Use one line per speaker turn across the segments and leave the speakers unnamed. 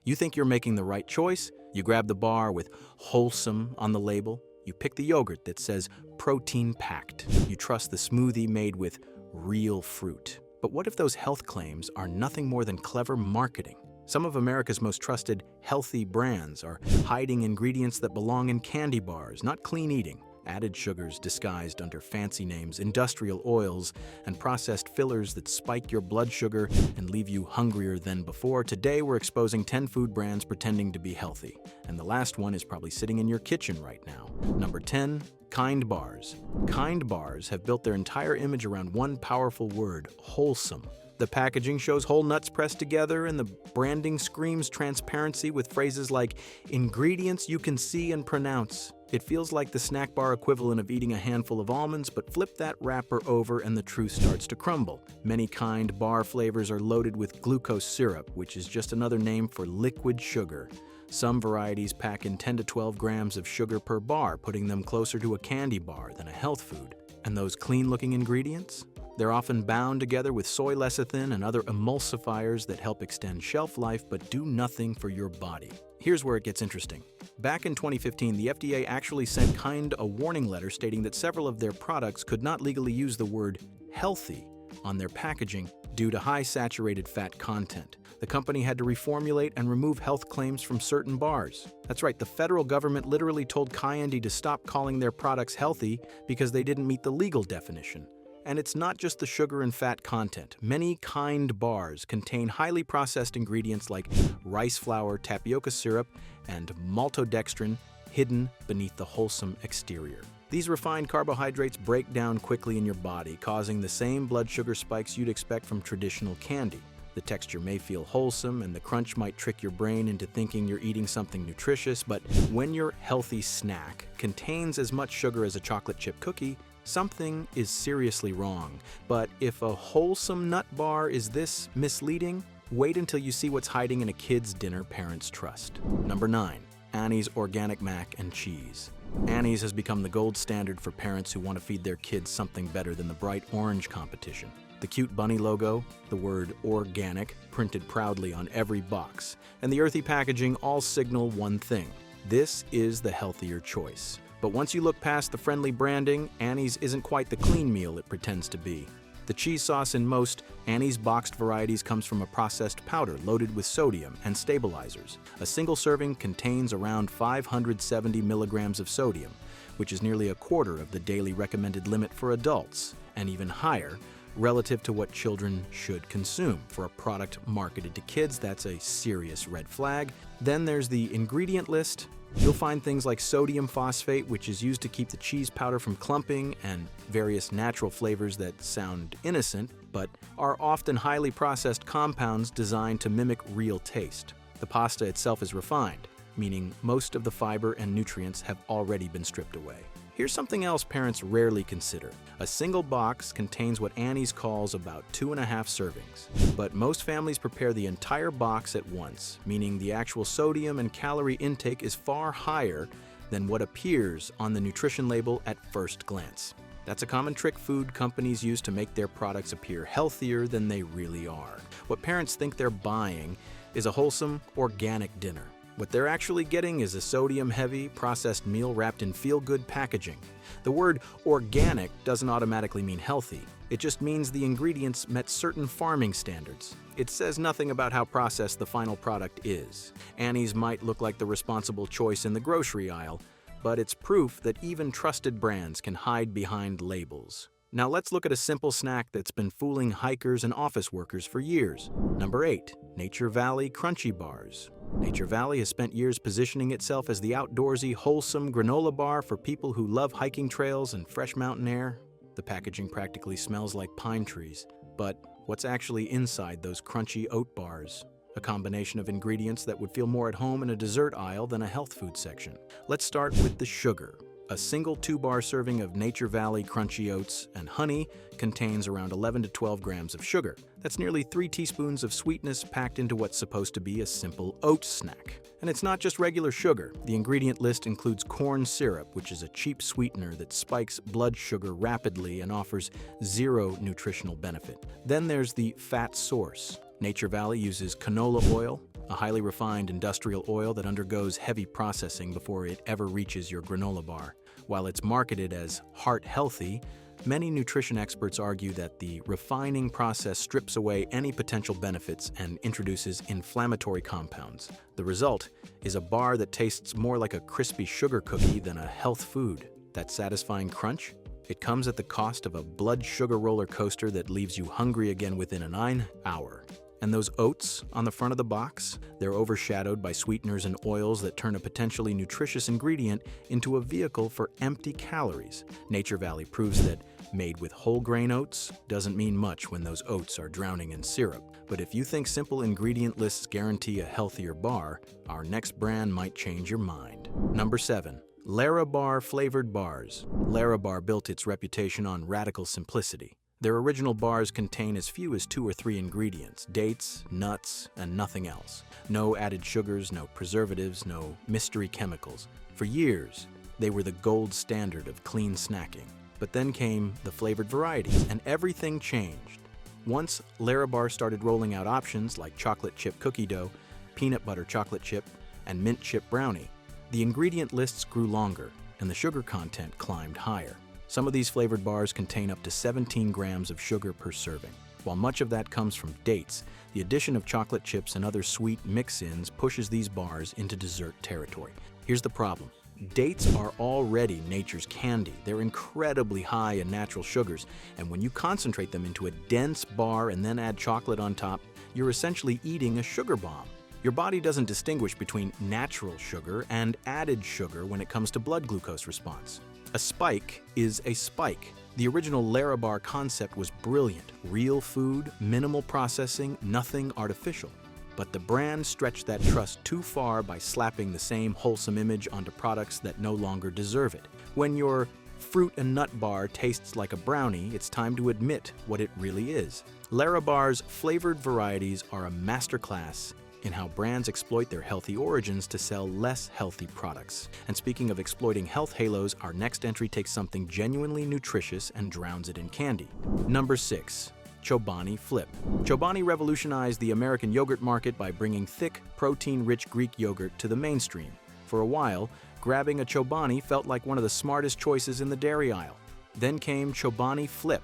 You think you're making the right choice? You grab the bar with wholesome on the label. You pick the yogurt that says protein packed. You trust the smoothie made with real fruit. But what if those health claims are nothing more than clever marketing? Some of America's most trusted healthy brands are hiding ingredients that belong in candy bars, not clean eating. Added sugars disguised under fancy names, industrial oils, and processed fillers that spike your blood sugar and leave you hungrier than before. Today, we're exposing 10 food brands pretending to be healthy. And the last one is probably sitting in your kitchen right now. Number 10, Kind Bars. Kind Bars have built their entire image around one powerful word, wholesome. The packaging shows whole nuts pressed together, and the branding screams transparency with phrases like, ingredients you can see and pronounce. It feels like the snack bar equivalent of eating a handful of almonds, but flip that wrapper over and the truth starts to crumble. Many Kind bar flavors are loaded with glucose syrup, which is just another name for liquid sugar. Some varieties pack in 10 to 12 grams of sugar per bar, putting them closer to a candy bar than a health food. And those clean-looking ingredients? They're often bound together with soy lecithin and other emulsifiers that help extend shelf life but do nothing for your body. Here's where it gets interesting. Back in 2015, the FDA actually sent Kind a warning letter stating that several of their products could not legally use the word healthy on their packaging due to high saturated fat content. The company had to reformulate and remove health claims from certain bars. That's right, the federal government literally told Kind to stop calling their products healthy because they didn't meet the legal definition. And it's not just the sugar and fat content. Many Kind bars contain highly processed ingredients like rice flour, tapioca syrup, and maltodextrin hidden beneath the wholesome exterior. These refined carbohydrates break down quickly in your body, causing the same blood sugar spikes you'd expect from traditional candy. The texture may feel wholesome, and the crunch might trick your brain into thinking you're eating something nutritious, but when your healthy snack contains as much sugar as a chocolate chip cookie, something is seriously wrong. But if a wholesome nut bar is this misleading, wait until you see what's hiding in a kid's dinner parents trust. Number 9. Annie's Organic Mac and Cheese. Annie's has become the gold standard for parents who want to feed their kids something better than the bright orange competition. The cute bunny logo, the word organic printed proudly on every box, and the earthy packaging all signal one thing: this is the healthier choice. But once you look past the friendly branding, Annie's isn't quite the clean meal it pretends to be. The cheese sauce in most Annie's boxed varieties comes from a processed powder loaded with sodium and stabilizers. A single serving contains around 570 milligrams of sodium, which is nearly a quarter of the daily recommended limit for adults, and even higher relative to what children should consume. For a product marketed to kids, that's a serious red flag. Then there's the ingredient list. You'll find things like sodium phosphate, which is used to keep the cheese powder from clumping, and various natural flavors that sound innocent, but are often highly processed compounds designed to mimic real taste. The pasta itself is refined, meaning most of the fiber and nutrients have already been stripped away. Here's something else parents rarely consider. A single box contains what Annie's calls about 2.5 servings. But most families prepare the entire box at once, meaning the actual sodium and calorie intake is far higher than what appears on the nutrition label at first glance. That's a common trick food companies use to make their products appear healthier than they really are. What parents think they're buying is a wholesome, organic dinner. What they're actually getting is a sodium-heavy, processed meal wrapped in feel-good packaging. The word organic doesn't automatically mean healthy. It just means the ingredients met certain farming standards. It says nothing about how processed the final product is. Annie's might look like the responsible choice in the grocery aisle, but it's proof that even trusted brands can hide behind labels. Now let's look at a simple snack that's been fooling hikers and office workers for years. Number 8. Nature Valley Crunchy Bars. Nature Valley has spent years positioning itself as the outdoorsy, wholesome granola bar for people who love hiking trails and fresh mountain air. The packaging practically smells like pine trees. But what's actually inside those crunchy oat bars? A combination of ingredients that would feel more at home in a dessert aisle than a health food section. Let's start with the sugar. A single 2-bar serving of Nature Valley Crunchy Oats and honey contains around 11 to 12 grams of sugar. That's nearly 3 teaspoons of sweetness packed into what's supposed to be a simple oat snack. And it's not just regular sugar. The ingredient list includes corn syrup, which is a cheap sweetener that spikes blood sugar rapidly and offers zero nutritional benefit. Then there's the fat source. Nature Valley uses canola oil, a highly refined industrial oil that undergoes heavy processing before it ever reaches your granola bar. While it's marketed as heart-healthy, many nutrition experts argue that the refining process strips away any potential benefits and introduces inflammatory compounds. The result is a bar that tastes more like a crispy sugar cookie than a health food. That satisfying crunch? It comes at the cost of a blood sugar roller coaster that leaves you hungry again within a 9-hour. And those oats on the front of the box? They're overshadowed by sweeteners and oils that turn a potentially nutritious ingredient into a vehicle for empty calories. Nature Valley proves that made with whole grain oats doesn't mean much when those oats are drowning in syrup. But if you think simple ingredient lists guarantee a healthier bar, our next brand might change your mind. Number 7. Larabar flavored bars. Larabar built its reputation on radical simplicity. Their original bars contain as few as 2 or 3 ingredients: dates, nuts, and nothing else. No added sugars, no preservatives, no mystery chemicals. For years, they were the gold standard of clean snacking. But then came the flavored varieties, and everything changed. Once Larabar started rolling out options like chocolate chip cookie dough, peanut butter chocolate chip, and mint chip brownie, the ingredient lists grew longer, and the sugar content climbed higher. Some of these flavored bars contain up to 17 grams of sugar per serving. While much of that comes from dates, the addition of chocolate chips and other sweet mix-ins pushes these bars into dessert territory. Here's the problem. Dates are already nature's candy. They're incredibly high in natural sugars, and when you concentrate them into a dense bar and then add chocolate on top, you're essentially eating a sugar bomb. Your body doesn't distinguish between natural sugar and added sugar when it comes to blood glucose response. A spike is a spike. The original Larabar concept was brilliant. Real food, minimal processing, nothing artificial. But the brand stretched that trust too far by slapping the same wholesome image onto products that no longer deserve it. When your fruit and nut bar tastes like a brownie, it's time to admit what it really is. Larabar's flavored varieties are a masterclass in how brands exploit their healthy origins to sell less healthy products. And speaking of exploiting health halos, our next entry takes something genuinely nutritious and drowns it in candy. Number 6. Chobani Flip. Chobani revolutionized the American yogurt market by bringing thick, protein-rich Greek yogurt to the mainstream. For a while, grabbing a Chobani felt like one of the smartest choices in the dairy aisle. Then came Chobani Flip,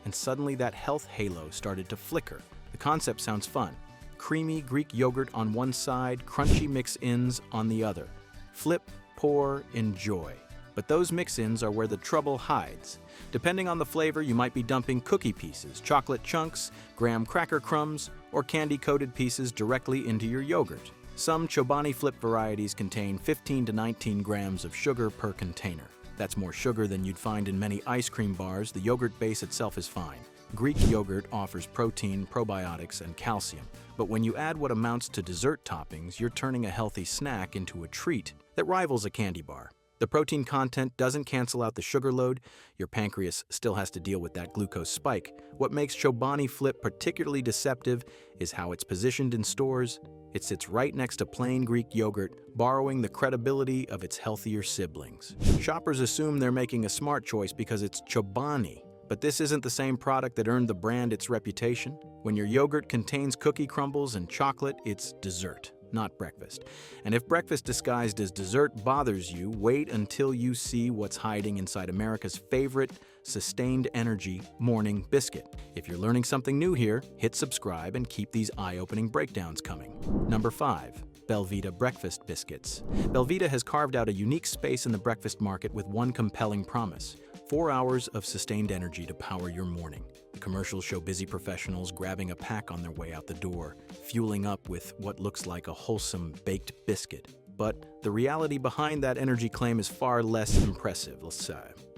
and suddenly that health halo started to flicker. The concept sounds fun. Creamy Greek yogurt on one side, crunchy mix-ins on the other. Flip, pour, enjoy. But those mix-ins are where the trouble hides. Depending on the flavor, you might be dumping cookie pieces, chocolate chunks, graham cracker crumbs, or candy-coated pieces directly into your yogurt. Some Chobani Flip varieties contain 15 to 19 grams of sugar per container. That's more sugar than you'd find in many ice cream bars. The yogurt base itself is fine. Greek yogurt offers protein, probiotics, and calcium. But when you add what amounts to dessert toppings, you're turning a healthy snack into a treat that rivals a candy bar. The protein content doesn't cancel out the sugar load. Your pancreas still has to deal with that glucose spike. What makes Chobani Flip particularly deceptive is how it's positioned in stores. It sits right next to plain Greek yogurt, borrowing the credibility of its healthier siblings. Shoppers assume they're making a smart choice because it's Chobani. But this isn't the same product that earned the brand its reputation. When your yogurt contains cookie crumbles and chocolate, it's dessert, not breakfast. And if breakfast disguised as dessert bothers you, wait until you see what's hiding inside America's favorite sustained energy morning biscuit. If you're learning something new here, hit subscribe and keep these eye-opening breakdowns coming. Number 5. Belvita breakfast biscuits. Belvita has carved out a unique space in the breakfast market with one compelling promise: 4 hours of sustained energy to power your morning. The commercials show busy professionals grabbing a pack on their way out the door, fueling up with what looks like a wholesome baked biscuit. But the reality behind that energy claim is far less impressive.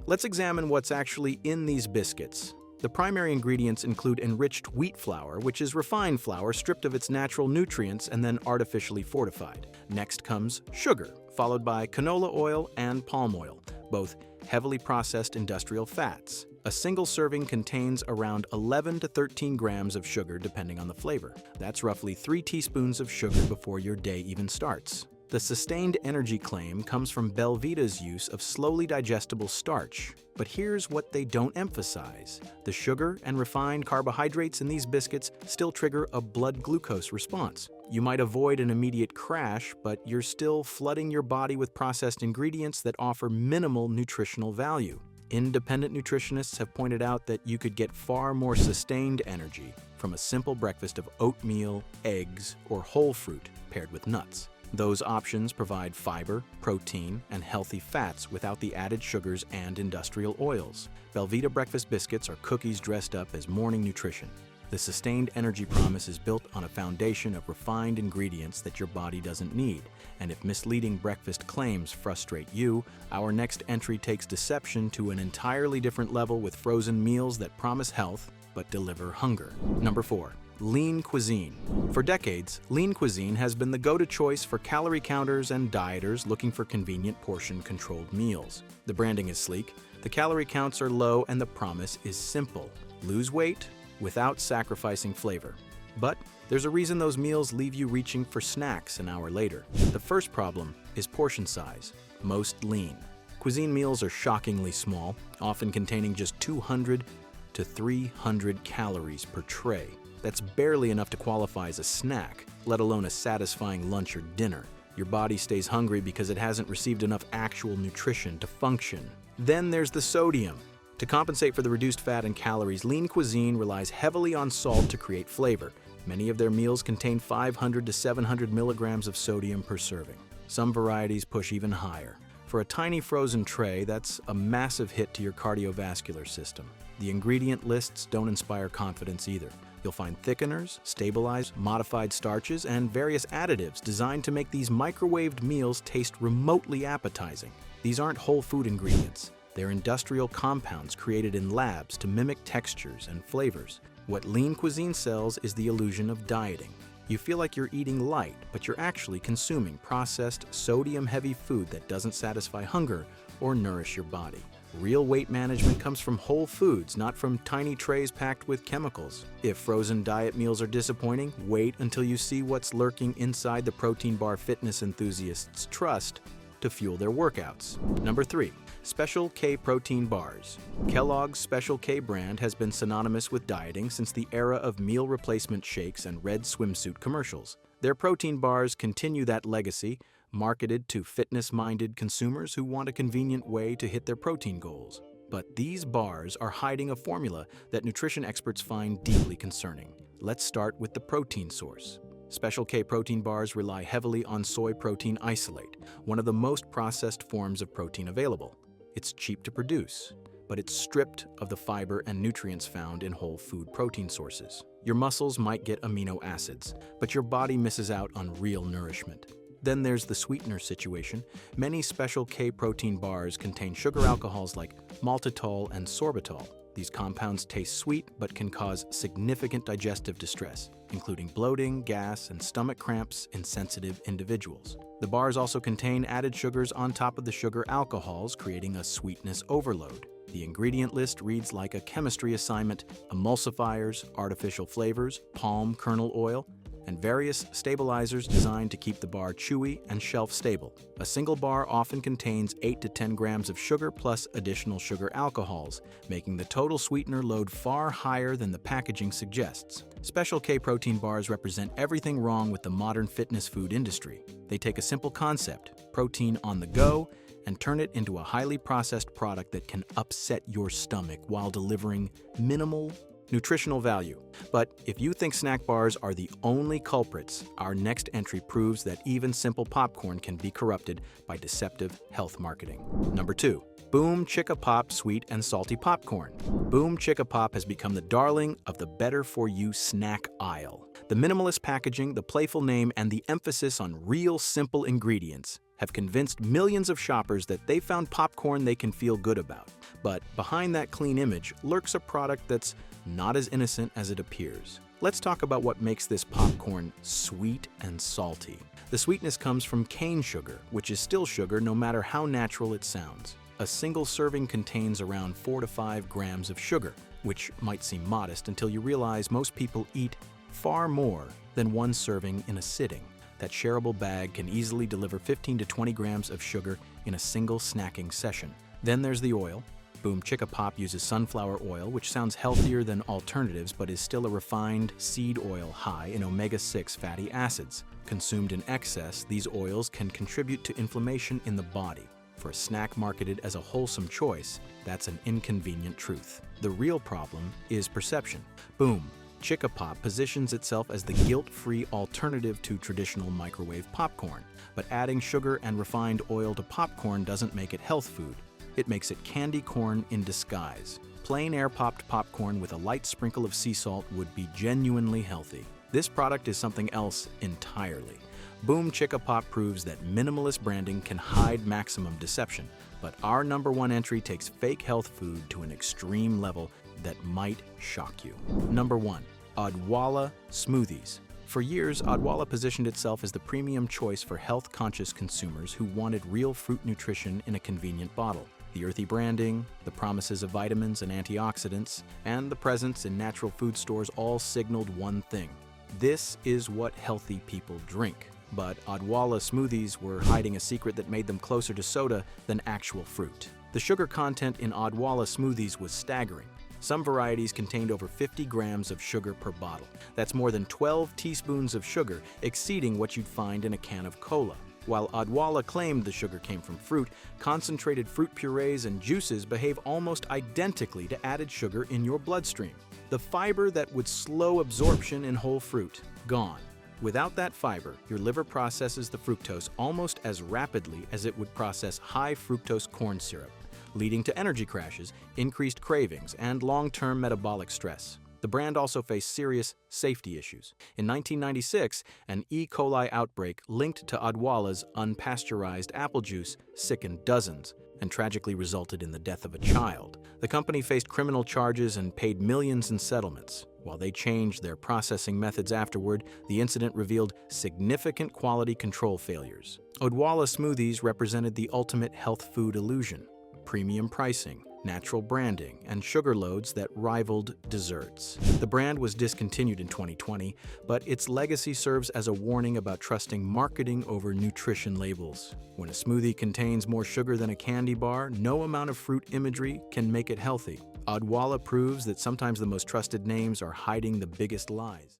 Let's examine what's actually in these biscuits. The primary ingredients include enriched wheat flour, which is refined flour stripped of its natural nutrients and then artificially fortified. Next comes sugar, followed by canola oil and palm oil, both heavily processed industrial fats. A single serving contains around 11 to 13 grams of sugar depending on the flavor. That's roughly 3 teaspoons of sugar before your day even starts. The sustained energy claim comes from Belvita's use of slowly digestible starch. But here's what they don't emphasize. The sugar and refined carbohydrates in these biscuits still trigger a blood glucose response. You might avoid an immediate crash, but you're still flooding your body with processed ingredients that offer minimal nutritional value. Independent nutritionists have pointed out that you could get far more sustained energy from a simple breakfast of oatmeal, eggs, or whole fruit paired with nuts. Those options provide fiber, protein, and healthy fats without the added sugars and industrial oils. Belvita breakfast biscuits are cookies dressed up as morning nutrition. The sustained energy promise is built on a foundation of refined ingredients that your body doesn't need. And if misleading breakfast claims frustrate you, our next entry takes deception to an entirely different level with frozen meals that promise health but deliver hunger. Number 4. Lean cuisine. For decades, lean cuisine has been the go-to choice for calorie counters and dieters looking for convenient portion-controlled meals. The branding is sleek, the calorie counts are low, and the promise is simple: lose weight without sacrificing flavor. But there's a reason those meals leave you reaching for snacks an hour later. The first problem is portion size. Most lean cuisine meals are shockingly small, often containing just 200 to 300 calories per tray. That's barely enough to qualify as a snack, let alone a satisfying lunch or dinner. Your body stays hungry because it hasn't received enough actual nutrition to function. Then there's the sodium. To compensate for the reduced fat and calories, lean cuisine relies heavily on salt to create flavor. Many of their meals contain 500 to 700 milligrams of sodium per serving. Some varieties push even higher. For a tiny frozen tray, that's a massive hit to your cardiovascular system. The ingredient lists don't inspire confidence either. You'll find thickeners, stabilized, modified starches, and various additives designed to make these microwaved meals taste remotely appetizing. These aren't whole food ingredients. They're industrial compounds created in labs to mimic textures and flavors. What lean cuisine sells is the illusion of dieting. You feel like you're eating light, but you're actually consuming processed, sodium-heavy food that doesn't satisfy hunger or nourish your body. Real weight management comes from whole foods, not from tiny trays packed with chemicals. If frozen diet meals are disappointing, wait until you see what's lurking inside the protein bar fitness enthusiasts trust to fuel their workouts. Number 3. Special K protein bars. Kellogg's Special K brand has been synonymous with dieting since the era of meal replacement shakes and red swimsuit commercials. Their protein bars continue that legacy, marketed to fitness-minded consumers who want a convenient way to hit their protein goals. But these bars are hiding a formula that nutrition experts find deeply concerning. Let's start with the protein source. Special K protein bars rely heavily on soy protein isolate, one of the most processed forms of protein available. It's cheap to produce, but it's stripped of the fiber and nutrients found in whole food protein sources. Your muscles might get amino acids, but your body misses out on real nourishment. Then there's the sweetener situation. Many Special K protein bars contain sugar alcohols like maltitol and sorbitol. These compounds taste sweet but can cause significant digestive distress, including bloating, gas, and stomach cramps in sensitive individuals. The bars also contain added sugars on top of the sugar alcohols, creating a sweetness overload. The ingredient list reads like a chemistry assignment: emulsifiers, artificial flavors, palm kernel oil, and various stabilizers designed to keep the bar chewy and shelf-stable. A single bar often contains 8 to 10 grams of sugar plus additional sugar alcohols, making the total sweetener load far higher than the packaging suggests. Special K protein bars represent everything wrong with the modern fitness food industry. They take a simple concept, protein on the go, and turn it into a highly processed product that can upset your stomach while delivering minimal nutritional value. But if you think snack bars are the only culprits, our next entry proves that even simple popcorn can be corrupted by deceptive health marketing. Number 2. Boom Chicka Pop sweet and salty popcorn. Boom Chicka Pop has become the darling of the better-for-you snack aisle. The minimalist packaging, the playful name, and the emphasis on real simple ingredients have convinced millions of shoppers that they found popcorn they can feel good about. But behind that clean image lurks a product that's not as innocent as it appears. Let's talk about what makes this popcorn sweet and salty. The sweetness comes from cane sugar, which is still sugar no matter how natural it sounds. A single serving contains around 4 to 5 grams of sugar, which might seem modest until you realize most people eat far more than one serving in a sitting. That shareable bag can easily deliver 15 to 20 grams of sugar in a single snacking session. Then there's the oil. Boom Chicka Pop uses sunflower oil, which sounds healthier than alternatives but is still a refined seed oil high in omega-6 fatty acids. Consumed in excess, these oils can contribute to inflammation in the body. For a snack marketed as a wholesome choice, that's an inconvenient truth. The real problem is perception. Boom Chicka Pop positions itself as the guilt-free alternative to traditional microwave popcorn. But adding sugar and refined oil to popcorn doesn't make it health food. It makes it candy corn in disguise. Plain air-popped popcorn with a light sprinkle of sea salt would be genuinely healthy. This product is something else entirely. Boom Chicka Pop proves that minimalist branding can hide maximum deception, but our #1 entry takes fake health food to an extreme level that might shock you. Number 1. Odwalla Smoothies. For years, Odwalla positioned itself as the premium choice for health-conscious consumers who wanted real fruit nutrition in a convenient bottle. The earthy branding, the promises of vitamins and antioxidants, and the presence in natural food stores all signaled one thing: this is what healthy people drink. But Odwalla smoothies were hiding a secret that made them closer to soda than actual fruit. The sugar content in Odwalla smoothies was staggering. Some varieties contained over 50 grams of sugar per bottle. That's more than 12 teaspoons of sugar, exceeding what you'd find in a can of cola. While Odwalla claimed the sugar came from fruit, concentrated fruit purees and juices behave almost identically to added sugar in your bloodstream. The fiber that would slow absorption in whole fruit, gone. Without that fiber, your liver processes the fructose almost as rapidly as it would process high fructose corn syrup, leading to energy crashes, increased cravings, and long-term metabolic stress. The brand also faced serious safety issues. In 1996, an E. coli outbreak linked to Odwalla's unpasteurized apple juice sickened dozens and tragically resulted in the death of a child. The company faced criminal charges and paid millions in settlements. While they changed their processing methods afterward, the incident revealed significant quality control failures. Odwalla smoothies represented the ultimate health food illusion: premium pricing, natural branding, and sugar loads that rivaled desserts. The brand was discontinued in 2020, but its legacy serves as a warning about trusting marketing over nutrition labels. When a smoothie contains more sugar than a candy bar, no amount of fruit imagery can make it healthy. Odwalla proves that sometimes the most trusted names are hiding the biggest lies.